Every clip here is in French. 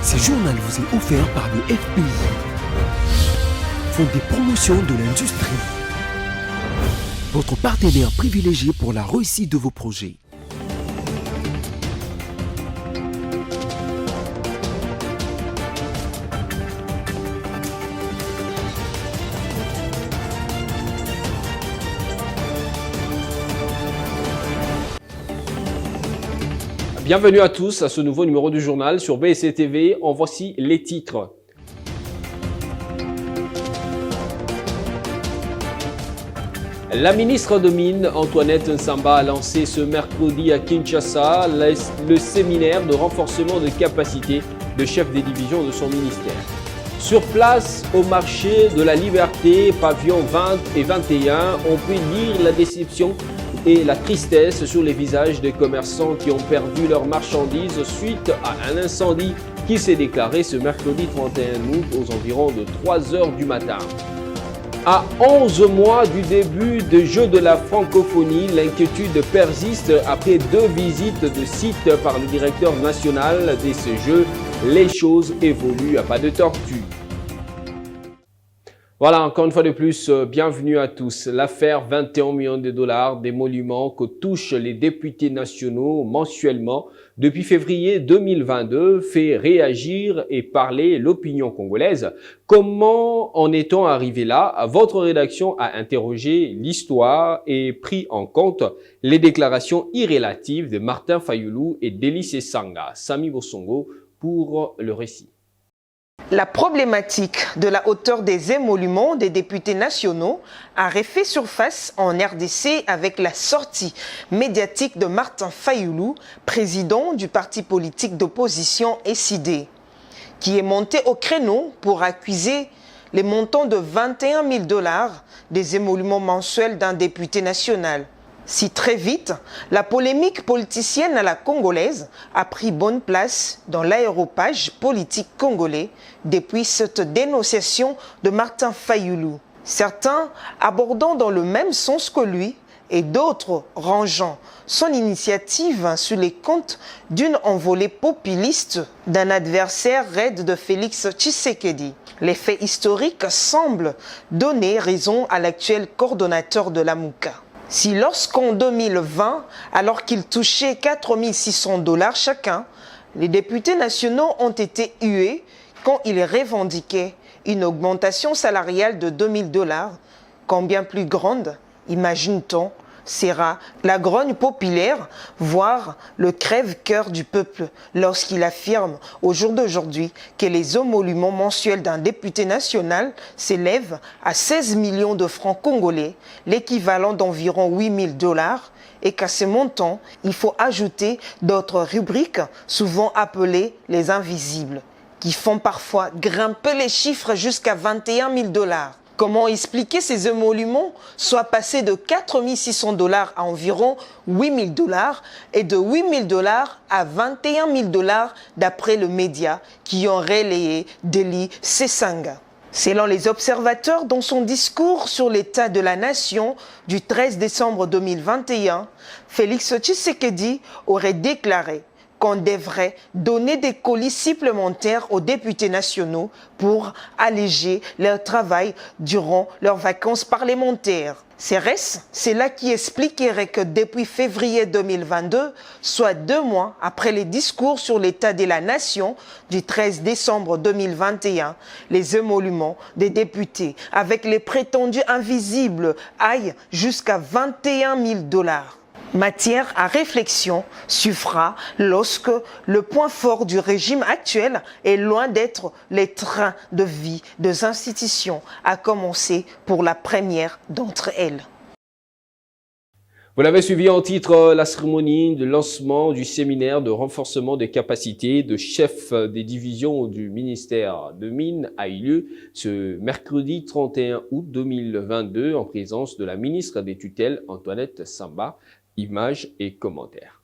Ce journal vous est offert par le FPI, Fonds des promotions de l'industrie, votre partenaire privilégié pour la réussite de vos projets. Bienvenue à tous à ce nouveau numéro du journal sur BSC TV. En voici les titres. La ministre de Mines, Antoinette Nsamba, a lancé ce mercredi à Kinshasa le séminaire de renforcement de capacité de chefs des divisions de son ministère. Sur place, au marché de la Liberté, pavillon 20 et 21, on peut lire la déception et la tristesse sur les visages des commerçants qui ont perdu leurs marchandises suite à un incendie qui s'est déclaré ce mercredi 31 août aux environs de 3 heures du matin. À 11 mois du début des Jeux de la francophonie, l'inquiétude persiste après 2 visites de site par le directeur national de ces Jeux. Les choses évoluent à pas de tortue. Voilà, encore une fois de plus, bienvenue à tous. L'affaire 21 millions de dollars d'émoluments que touchent les députés nationaux mensuellement depuis février 2022 fait réagir et parler l'opinion congolaise. Comment en est-on arrivé là? Votre rédaction a interrogé l'histoire et pris en compte les déclarations irrélatives de Martin Fayulu et d'Élice Sanga. Sami Bosongo pour le récit. La problématique de la hauteur des émoluments des députés nationaux a refait surface en RDC avec la sortie médiatique de Martin Fayulu, président du parti politique d'opposition SID, qui est monté au créneau pour accuser les montants de 21 000 dollars des émoluments mensuels d'un député national. Si très vite, la polémique politicienne à la congolaise a pris bonne place dans l'aéropage politique congolais depuis cette dénonciation de Martin Fayulu. Certains abordant dans le même sens que lui et d'autres rangeant son initiative sur les comptes d'une envolée populiste d'un adversaire raide de Félix Tshisekedi. Les faits historiques semblent donner raison à l'actuel coordonnateur de la Mouka. Si lorsqu'en 2020, alors qu'ils touchaient 4 600 dollars chacun, les députés nationaux ont été hués quand ils revendiquaient une augmentation salariale de 2 000 dollars, combien plus grande, imagine-t-on, sera la grogne populaire, voire le crève-cœur du peuple lorsqu'il affirme au jour d'aujourd'hui que les émoluments mensuels d'un député national s'élèvent à 16 millions de francs congolais, l'équivalent d'environ 8 000 dollars, et qu'à ce montant, il faut ajouter d'autres rubriques souvent appelées les invisibles, qui font parfois grimper les chiffres jusqu'à 21 000 dollars. Comment expliquer ces émoluments soient passés de 4 600 dollars à environ 8 000 dollars et de 8 000 dollars à 21 000 dollars d'après le média qui ont relayé Élice Sanga. Selon les observateurs, dans son discours sur l'état de la nation du 13 décembre 2021, Félix Tshisekedi aurait déclaré qu'on devrait donner des colis supplémentaires aux députés nationaux pour alléger leur travail durant leurs vacances parlementaires. Serait-ce cela qui expliquerait que depuis février 2022, soit 2 mois après les discours sur l'état de la nation du 13 décembre 2021, les émoluments des députés avec les prétendus invisibles aillent jusqu'à 21 000 dollars. Matière à réflexion suffira lorsque le point fort du régime actuel est loin d'être les trains de vie des institutions, à commencer pour la première d'entre elles. Vous l'avez suivi en titre, la cérémonie de lancement du séminaire de renforcement des capacités de chefs des divisions du ministère de Mines a eu lieu ce mercredi 31 août 2022 en présence de la ministre des tutelles Antoinette Nsamba. Images et commentaires.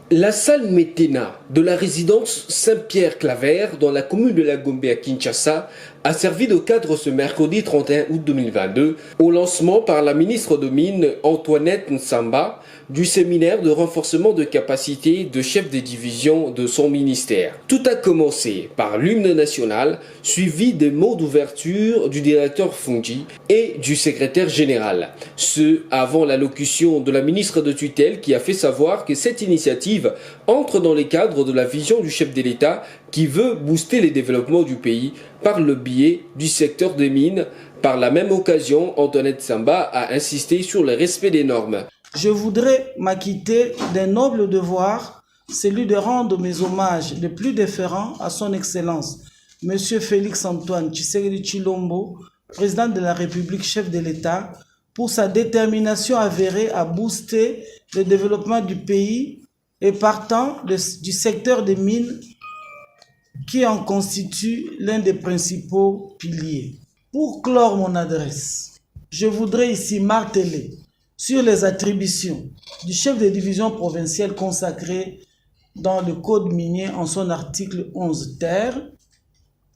La salle Météna de la résidence Saint-Pierre-Claver dans la commune de la Gombe à Kinshasa a servi de cadre ce mercredi 31 août 2022 au lancement par la ministre de Mines Antoinette Nsamba du séminaire de renforcement de capacité de chef des divisions de son ministère. Tout a commencé par l'hymne national, suivi des mots d'ouverture du directeur Fungi et du secrétaire général. Ce avant l'allocution de la ministre de tutelle qui a fait savoir que cette initiative entre dans les cadres de la vision du chef de l'État qui veut booster les développements du pays par le biais du secteur des mines. Par la même occasion, Antoinette Nsamba a insisté sur le respect des normes. Je voudrais m'acquitter d'un noble devoir, celui de rendre mes hommages les plus déférents à son Excellence, Monsieur Félix Antoine Tshisekedi Tshilombo, président de la République, chef de l'État, pour sa détermination avérée à booster le développement du pays et partant du secteur des mines qui en constitue l'un des principaux piliers. Pour clore mon adresse, je voudrais ici marteler sur les attributions du chef de division provinciale consacré dans le Code minier en son article 11 ter,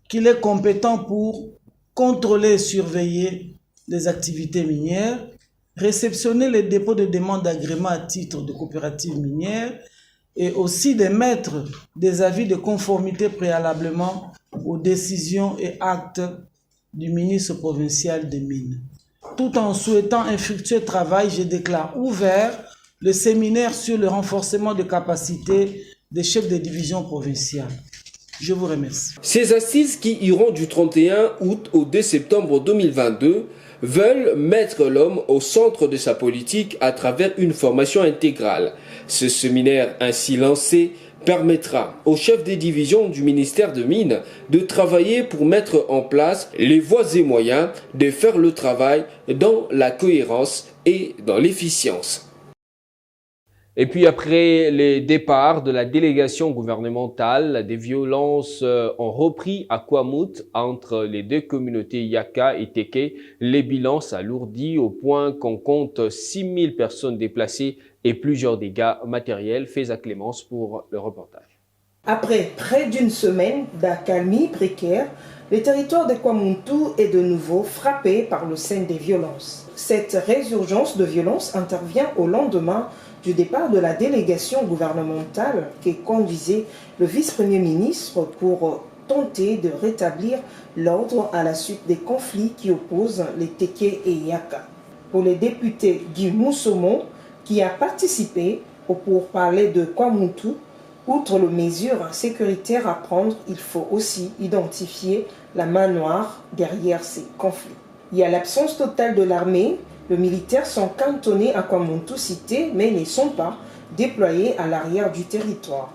qu'il est compétent pour contrôler et surveiller les activités minières, réceptionner les dépôts de demande d'agrément à titre de coopérative minière et aussi d'émettre des avis de conformité préalablement aux décisions et actes du ministre provincial des Mines. Tout en souhaitant un fructueux travail, je déclare ouvert le séminaire sur le renforcement de capacités des chefs de division provinciale. Je vous remercie. Ces assises qui iront du 31 août au 2 septembre 2022 veulent mettre l'homme au centre de sa politique à travers une formation intégrale. Ce séminaire ainsi lancé permettra aux chefs des divisions du ministère de Mines de travailler pour mettre en place les voies et moyens de faire le travail dans la cohérence et dans l'efficience. Et puis après les départs de la délégation gouvernementale, des violences ont repris à Kwamouth entre les deux communautés Yaka et Teke. Les bilans s'alourdissent au point qu'on compte 6000 personnes déplacées et plusieurs dégâts matériels. Faiza Clémence pour le reportage. Après près d'une semaine d'accalmie précaire, le territoire de Kwamouth est de nouveau frappé par le scène des violences. Cette résurgence de violence intervient au lendemain du départ de la délégation gouvernementale qui conduisait le vice-premier ministre pour tenter de rétablir l'ordre à la suite des conflits qui opposent les Teke et Yaka. Pour les députés Guy Moussomo, qui a participé au pourparlers de Kwamouth, outre les mesures sécuritaires à prendre, il faut aussi identifier la main noire derrière ces conflits. Il y a l'absence totale de l'armée. Les militaires sont cantonnés à Kwamouth cité, mais ne sont pas déployés à l'arrière du territoire.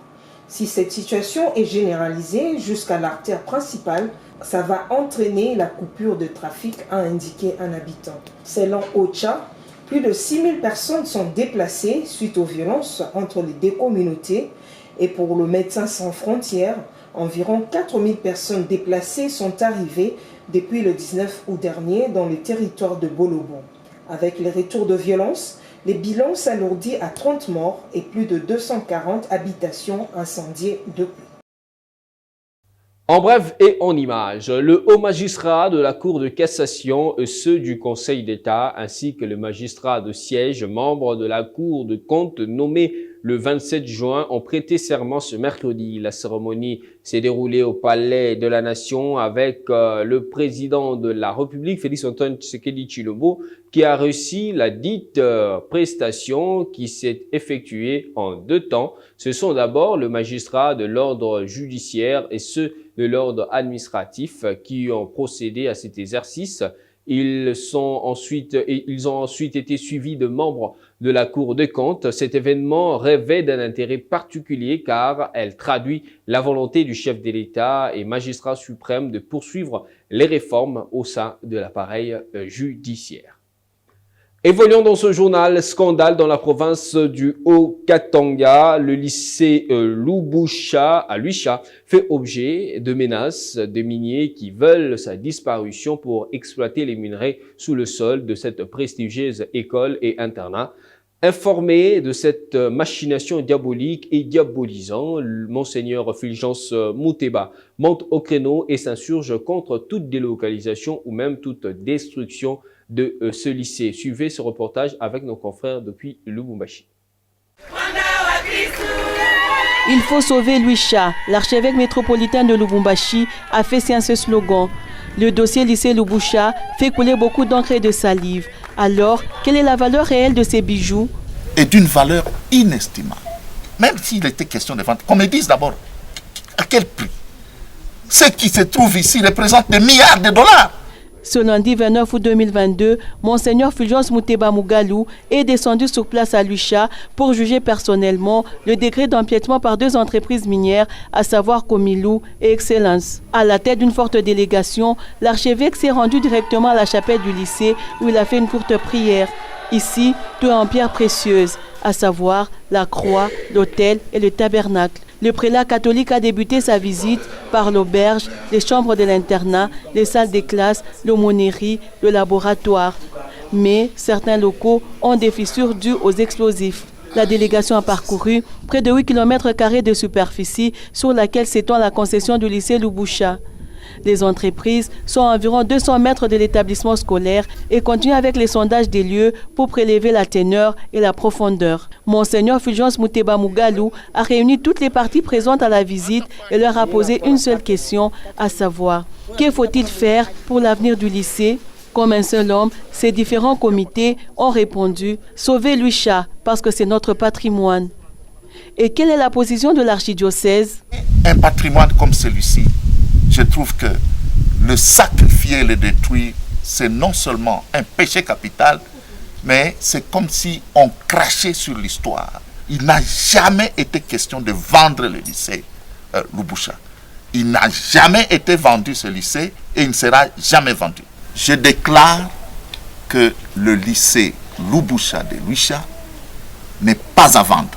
Si cette situation est généralisée jusqu'à l'artère principale, ça va entraîner la coupure de trafic, a indiqué un habitant. Selon OCHA, plus de 6000 personnes sont déplacées suite aux violences entre les deux communautés. Et pour le Médecins sans frontières, environ 4000 personnes déplacées sont arrivées depuis le 19 août dernier dans le territoire de Bolobon. Avec les retours de violence, les bilans s'alourdissent à 30 morts et plus de 240 habitations incendiées depuis. En bref et en images, le haut magistrat de la Cour de cassation et ceux du Conseil d'État ainsi que le magistrat de siège, membre de la Cour de compte nommé le 27 juin, ont prêté serment ce mercredi. La cérémonie s'est déroulée au Palais de la Nation avec le président de la République, Félix Antoine Tshisekedi Tshilombo, qui a reçu la dite prestation qui s'est effectuée en deux temps. Ce sont d'abord le magistrat de l'ordre judiciaire et ceux de l'ordre administratif qui ont procédé à cet exercice. Ils ont ensuite été suivis de membres de la Cour des comptes. Cet événement revêt d'un intérêt particulier car elle traduit la volonté du chef de l'État et magistrat suprême de poursuivre les réformes au sein de l'appareil judiciaire. Évoluons dans ce journal, scandale dans la province du Haut-Katanga. Le lycée Lubusha à Luisha fait objet de menaces de miniers qui veulent sa disparition pour exploiter les minerais sous le sol de cette prestigieuse école et internat. Informé de cette machination diabolique et diabolisant, Monseigneur Fulgence Muteba monte au créneau et s'insurge contre toute délocalisation ou même toute destruction de ce lycée. Suivez ce reportage avec nos confrères depuis Lubumbashi. Il faut sauver Luisha. L'archevêque métropolitain de Lubumbashi a fait ce slogan. Le dossier lycée Lubusha fait couler beaucoup d'encre et de salive. Alors, quelle est la valeur réelle de ces bijoux? Et d'une valeur inestimable. Même s'il était question de vente, qu'on me dise d'abord, à quel prix? Ce qui se trouve ici représente des milliards de dollars. Ce lundi 29 août 2022, Monseigneur Fulgence Muteba Mugalou est descendu sur place à Luisha pour juger personnellement le décret d'empiètement par deux entreprises minières, à savoir Comilou et Excellence. À la tête d'une forte délégation, l'archevêque s'est rendu directement à la chapelle du lycée où il a fait une courte prière. Ici, tout est en pierres précieuses, à savoir la croix, l'autel et le tabernacle. Le prélat catholique a débuté sa visite par l'auberge, les chambres de l'internat, les salles des classes, l'aumônerie, le laboratoire. Mais certains locaux ont des fissures dues aux explosifs. La délégation a parcouru près de 8 km² de superficie sur laquelle s'étend la concession du lycée Lubusha. Les entreprises sont à environ 200 mètres de l'établissement scolaire et continuent avec les sondages des lieux pour prélever la teneur et la profondeur. Monseigneur Fulgence Muteba Mugalou a réuni toutes les parties présentes à la visite et leur a posé une seule question, à savoir, que faut-il faire pour l'avenir du lycée? Comme un seul homme, ces différents comités ont répondu « Sauver Luisha, parce que c'est notre patrimoine ». Et quelle est la position de l'archidiocèse? Un patrimoine comme celui-ci, je trouve que le sacrifier, le détruire, c'est non seulement un péché capital, mais c'est comme si on crachait sur l'histoire. Il n'a jamais été question de vendre le lycée Lubusha. Il n'a jamais été vendu ce lycée et il ne sera jamais vendu. Je déclare que le lycée Lubusha de Luisha n'est pas à vendre.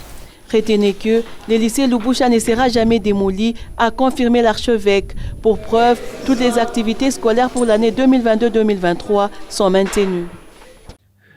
Retenez que le lycée Lubusha ne sera jamais démoli, a confirmé l'archevêque. Pour preuve, toutes les activités scolaires pour l'année 2022-2023 sont maintenues.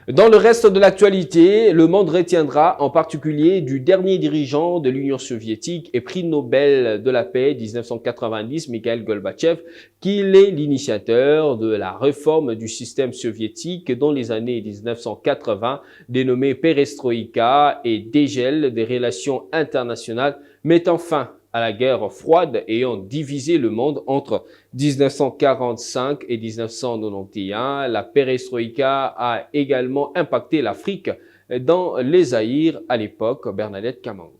Dans le reste de l'actualité, le monde retiendra en particulier du dernier dirigeant de l'Union soviétique et prix Nobel de la paix 1990, Mikhail Gorbatchev, qu'il est l'initiateur de la réforme du système soviétique dans les années 1980, dénommée Perestroïka, et dégel des relations internationales, mettant fin à la guerre froide ayant divisé le monde entre 1945 et 1991. La perestroïka a également impacté l'Afrique dans les Zaïre à l'époque. Bernadette Kamango.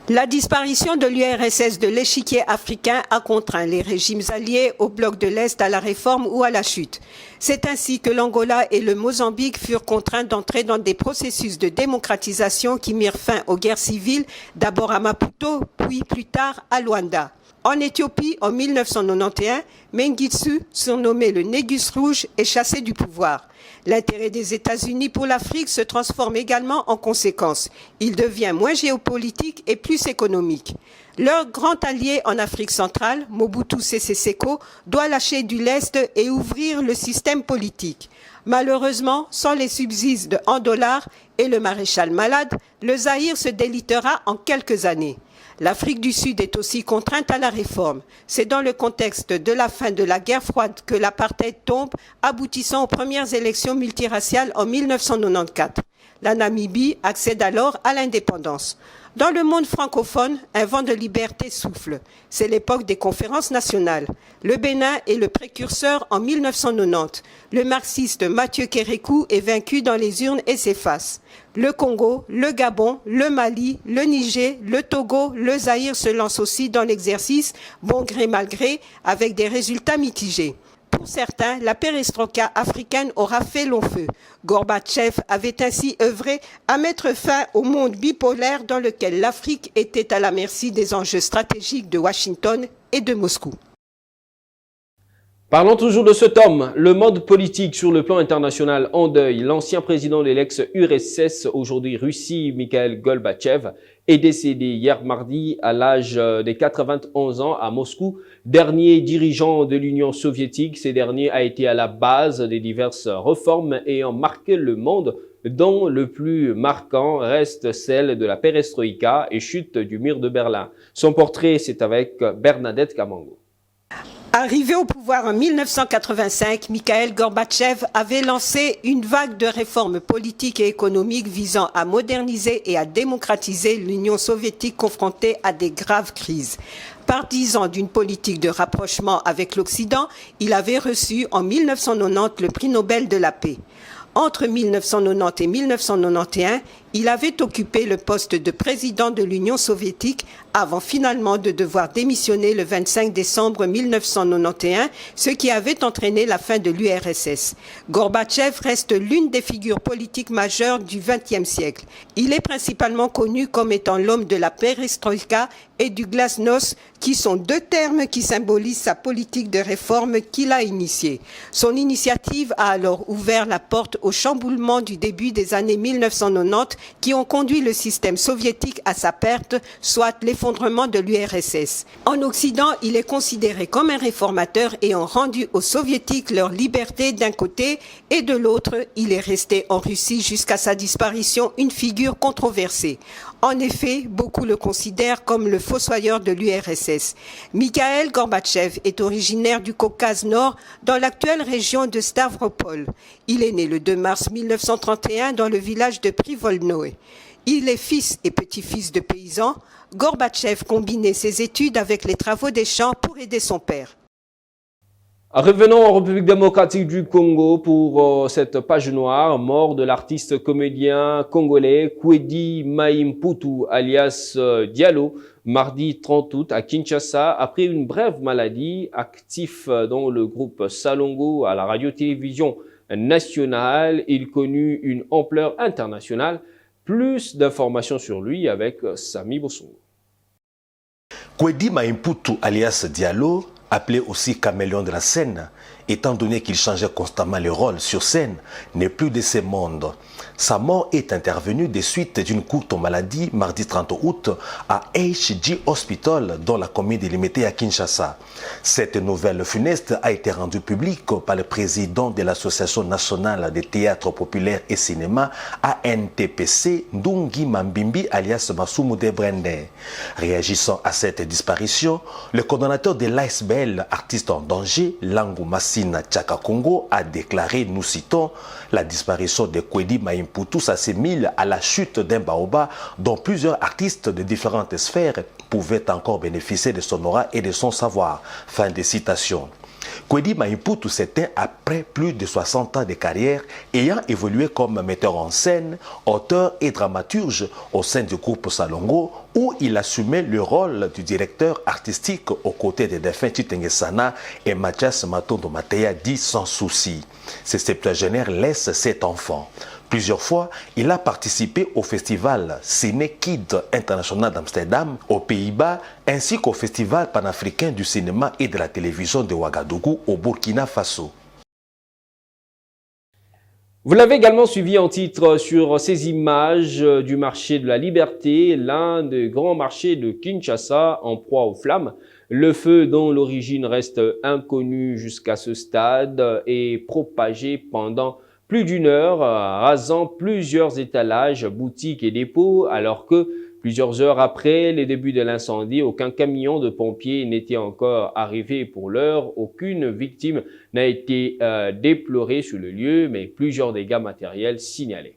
La disparition de l'URSS de l'échiquier africain a contraint les régimes alliés au bloc de l'Est à la réforme ou à la chute. C'est ainsi que l'Angola et le Mozambique furent contraints d'entrer dans des processus de démocratisation qui mirent fin aux guerres civiles, d'abord à Maputo, puis plus tard à Luanda. En Éthiopie, en 1991, Mengistu, surnommé le Négus rouge, est chassé du pouvoir. L'intérêt des États-Unis pour l'Afrique se transforme également en conséquence. Il devient moins géopolitique et plus économique. Leur grand allié en Afrique centrale, Mobutu Sese Seko, doit lâcher du lest et ouvrir le système politique. Malheureusement, sans les subsides de $1 et le maréchal malade, le Zaïre se délitera en quelques années. L'Afrique du Sud est aussi contrainte à la réforme. C'est dans le contexte de la fin de la guerre froide que l'apartheid tombe, aboutissant aux premières élections multiraciales en 1994. La Namibie accède alors à l'indépendance. Dans le monde francophone, un vent de liberté souffle. C'est l'époque des conférences nationales. Le Bénin est le précurseur en 1990. Le marxiste Mathieu Kérékou est vaincu dans les urnes et s'efface. Le Congo, le Gabon, le Mali, le Niger, le Togo, le Zaïre se lancent aussi dans l'exercice, bon gré mal gré, avec des résultats mitigés. Pour certains, la perestroïka africaine aura fait long feu. Gorbatchev avait ainsi œuvré à mettre fin au monde bipolaire dans lequel l'Afrique était à la merci des enjeux stratégiques de Washington et de Moscou. Parlons toujours de cet homme, le monde politique sur le plan international en deuil. L'ancien président de l'ex-URSS, aujourd'hui Russie, Mikhail Gorbatchev, est décédé hier mardi à l'âge de 91 ans à Moscou. Dernier dirigeant de l'Union soviétique, ce dernier a été à la base des diverses réformes ayant marqué le monde dont le plus marquant reste celle de la perestroïka et chute du mur de Berlin. Son portrait, c'est avec Bernadette Kamango. Arrivé au pouvoir en 1985, Mikhaïl Gorbatchev avait lancé une vague de réformes politiques et économiques visant à moderniser et à démocratiser l'Union soviétique confrontée à des graves crises. Partisan d'une politique de rapprochement avec l'Occident, il avait reçu en 1990 le prix Nobel de la paix. Entre 1990 et 1991, il avait occupé le poste de président de l'Union soviétique avant finalement de devoir démissionner le 25 décembre 1991, ce qui avait entraîné la fin de l'URSS. Gorbatchev reste l'une des figures politiques majeures du XXe siècle. Il est principalement connu comme étant l'homme de la perestroïka et du glasnost, qui sont deux termes qui symbolisent sa politique de réforme qu'il a initiée. Son initiative a alors ouvert la porte au chamboulement du début des années 1990 qui ont conduit le système soviétique à sa perte, soit l'effondrement de l'URSS. En Occident, il est considéré comme un réformateur ayant rendu aux soviétiques leur liberté d'un côté et de l'autre, il est resté en Russie jusqu'à sa disparition une figure controversée. En effet, beaucoup le considèrent comme le fossoyeur de l'URSS. Mikhaïl Gorbatchev est originaire du Caucase Nord, dans l'actuelle région de Stavropol. Il est né le 2 mars 1931 dans le village de Privolnoe. Il est fils et petit-fils de paysans. Gorbatchev combinait ses études avec les travaux des champs pour aider son père. Revenons en République démocratique du Congo pour cette page noire, mort de l'artiste comédien congolais Kwedi Maïmputu alias Diallo, mardi 30 août à Kinshasa, après une brève maladie, actif dans le groupe Salongo à la radio-télévision nationale. Il connut une ampleur internationale. Plus d'informations sur lui avec Sami Bossongo. Kwedi Maïmputu alias Diallo, appelé aussi caméléon de la scène, étant donné qu'il changeait constamment les rôles sur scène, n'est plus de ce monde. Sa mort est intervenue des suites d'une courte maladie mardi 30 août à HG Hospital dans la commune délimitée à Kinshasa. Cette nouvelle funeste a été rendue publique par le président de l'Association nationale des théâtres populaires et cinéma ANTPC, Ndungi Mambimbi alias Masumu Debrende. Réagissant à cette disparition, le coordonnateur de l'ASBL, artiste en danger, Langu Massina Tchaka Congo, a déclaré, nous citons, la disparition de Kwedi Maïmputu s'assimile à la chute d'un baobab dont plusieurs artistes de différentes sphères pouvaient encore bénéficier de son aura et de son savoir. Fin de citation. Kwedi Maïmputu s'éteint après plus de 60 ans de carrière, ayant évolué comme metteur en scène, auteur et dramaturge au sein du groupe Salongo, où il assumait le rôle du directeur artistique aux côtés de défunts Chitenge Sana et Mathias Matondo Mateya dit Sans Souci. Ce septuagénaire laisse 7 enfants. Plusieurs fois, il a participé au festival Ciné Kid International d'Amsterdam, aux Pays-Bas, ainsi qu'au festival panafricain du cinéma et de la télévision de Ouagadougou au Burkina Faso. Vous l'avez également suivi en titre sur ces images du marché de la Liberté, l'un des grands marchés de Kinshasa en proie aux flammes. Le feu, dont l'origine reste inconnue jusqu'à ce stade, est propagé pendant plus d'une heure, rasant plusieurs étalages, boutiques et dépôts, alors que plusieurs heures après les débuts de l'incendie, aucun camion de pompiers n'était encore arrivé pour l'heure. Aucune victime n'a été déplorée sur le lieu, mais plusieurs dégâts matériels signalés.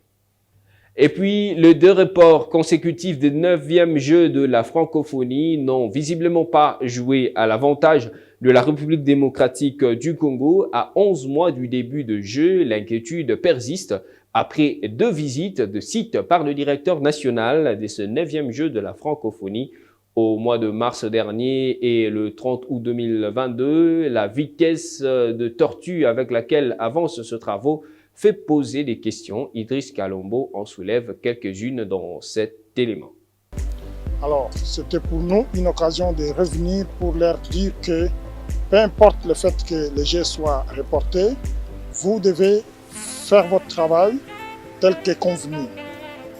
Et puis, les 2 reports consécutifs des 9e Jeux de la francophonie n'ont visiblement pas joué à l'avantage de la République démocratique du Congo. À 11 mois du début de jeu, l'inquiétude persiste après 2 visites de sites par le directeur national de ce 9e Jeu de la francophonie au mois de mars dernier et le 30 août 2022. La vitesse de tortue avec laquelle avancent ce travaux fait poser des questions. Idriss Kalombo en soulève quelques-unes dans cet élément. Alors, c'était pour nous une occasion de revenir pour leur dire que peu importe le fait que les Jeux soient reportés, vous devez faire votre travail tel que convenu.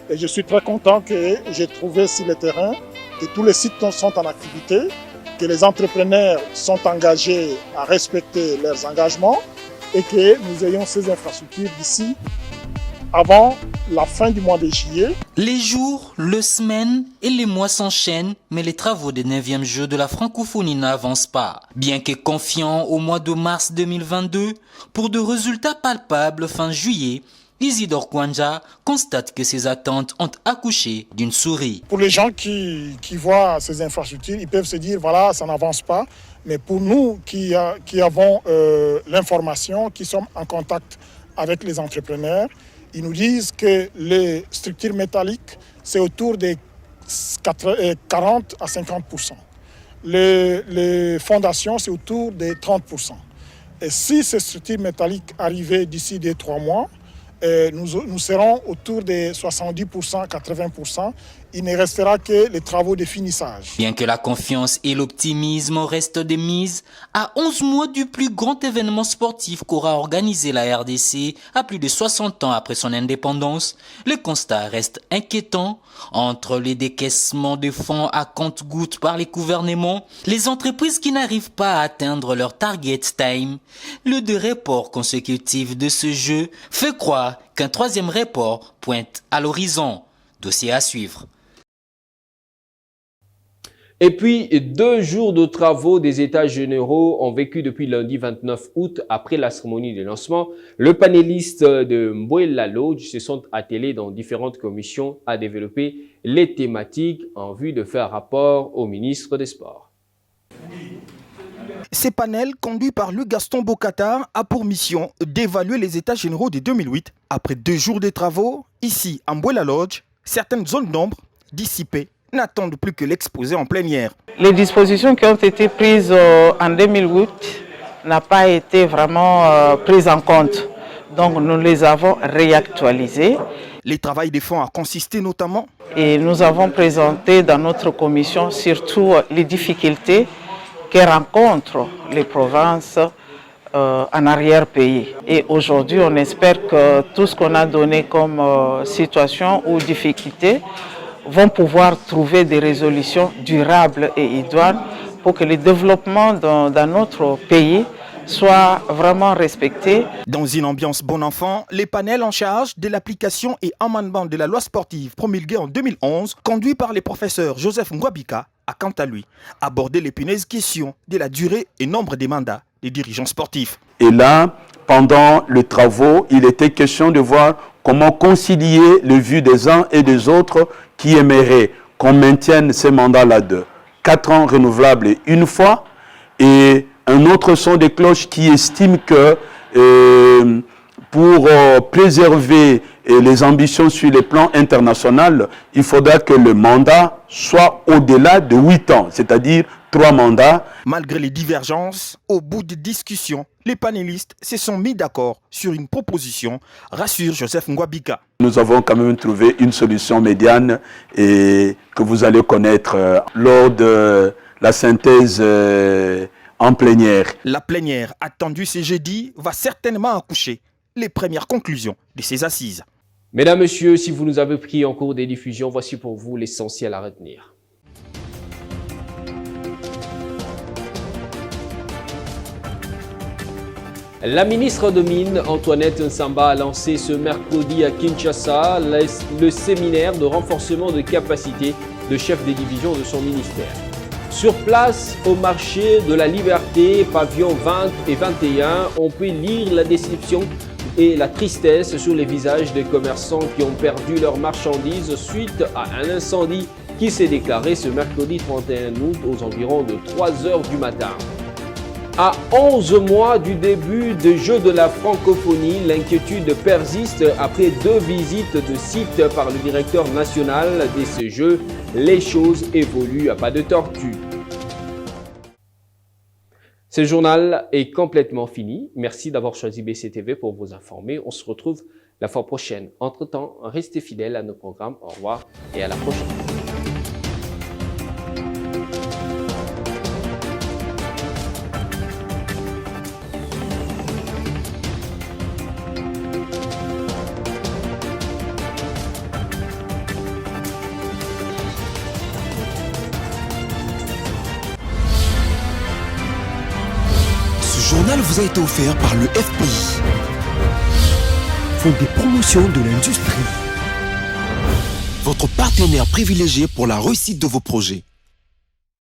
Et je suis très content que j'ai trouvé sur le terrain que tous les sites sont en activité, que les entrepreneurs sont engagés à respecter leurs engagements et que nous ayons ces infrastructures d'ici avant la fin du mois de juillet. Les jours, les semaines et les mois s'enchaînent, mais les travaux des 9e Jeux de la francophonie n'avancent pas. Bien que confiant au mois de mars 2022, pour de résultats palpables fin juillet, Isidore Kwanja constate que ses attentes ont accouché d'une souris. Pour les gens qui voient ces infrastructures, ils peuvent se dire voilà, ça n'avance pas. Mais pour nous qui avons l'information, qui sommes en contact avec les entrepreneurs, ils nous disent que les structures métalliques, c'est autour de 40 à 50%. Les fondations, c'est autour de 30%. Et si ces structures métalliques arrivaient d'ici 2-3 mois, nous serons autour de 70%, 80%. Il ne restera que les travaux de finissage. Bien que la confiance et l'optimisme restent des mises, à 11 mois du plus grand événement sportif qu'aura organisé la RDC à plus de 60 ans après son indépendance, le constat reste inquiétant. Entre les décaissements de fonds à compte-gouttes par les gouvernements, les entreprises qui n'arrivent pas à atteindre leur target time, le 2 reports consécutifs de ce jeu fait croire qu'un 3e report pointe à l'horizon. Dossier à suivre. Et puis, 2 jours de travaux des États généraux ont vécu depuis lundi 29 août après la cérémonie de lancement. Le panéliste de Mbouela Lodge se sont attelés dans différentes commissions à développer les thématiques en vue de faire rapport au ministre des Sports. Ces panels, conduits par Luc Gaston Bocata, a pour mission d'évaluer les États généraux de 2008. Après 2 jours de travaux, ici, à Mbouela Lodge, certaines zones d'ombre dissipées n'attendent plus que l'exposé en plein air. Les dispositions qui ont été prises en 2008 n'ont pas été vraiment prises en compte. Donc nous les avons réactualisées. Les travaux des fonds a consisté notamment. Et nous avons présenté dans notre commission surtout les difficultés que rencontrent les provinces en arrière-pays. Et aujourd'hui, on espère que tout ce qu'on a donné comme situation ou difficulté vont pouvoir trouver des résolutions durables et idoines pour que le développement dans notre pays soit vraiment respecté. Dans une ambiance bon enfant, les panels en charge de l'application et amendement de la loi sportive promulguée en 2011, conduit par les professeurs Joseph Ngwabika, a quant à lui abordé l'épineuse question de la durée et nombre des mandats des dirigeants sportifs. Et là, pendant les travaux, il était question de voir comment concilier les vues des uns et des autres qui aimeraient qu'on maintienne ces mandats-là de 4 ans renouvelables et 1 fois, et un autre son de cloche qui estime que pour préserver les ambitions sur le plan international, il faudra que le mandat soit au-delà de 8 ans, c'est-à-dire 3 mandats. Malgré les divergences, au bout de discussions, les panélistes se sont mis d'accord sur une proposition, rassure Joseph Ngwabika. Nous avons quand même trouvé une solution médiane et que vous allez connaître lors de la synthèse en plénière. La plénière attendue ce jeudi va certainement accoucher les premières conclusions de ces assises. Mesdames, Messieurs, si vous nous avez pris en cours des diffusions, voici pour vous l'essentiel à retenir. La ministre de Mines, Antoinette Nsamba, a lancé ce mercredi à Kinshasa le séminaire de renforcement de capacité de chefs des divisions de son ministère. Sur place, au marché de la Liberté, pavillon 20 et 21, on peut lire la déception et la tristesse sur les visages des commerçants qui ont perdu leurs marchandises suite à un incendie qui s'est déclaré ce mercredi 31 août aux environs de 3 h du matin. À 11 mois du début des Jeux de la francophonie, l'inquiétude persiste après 2 visites de site par le directeur national de ces Jeux. Les choses évoluent à pas de tortue. Ce journal est complètement fini. Merci d'avoir choisi BCTV pour vous informer. On se retrouve la fois prochaine. Entre-temps, restez fidèles à nos programmes. Au revoir et à la prochaine. Ce journal vous a été offert par le FPI, Fonds des promotions de l'industrie. Votre partenaire privilégié pour la réussite de vos projets.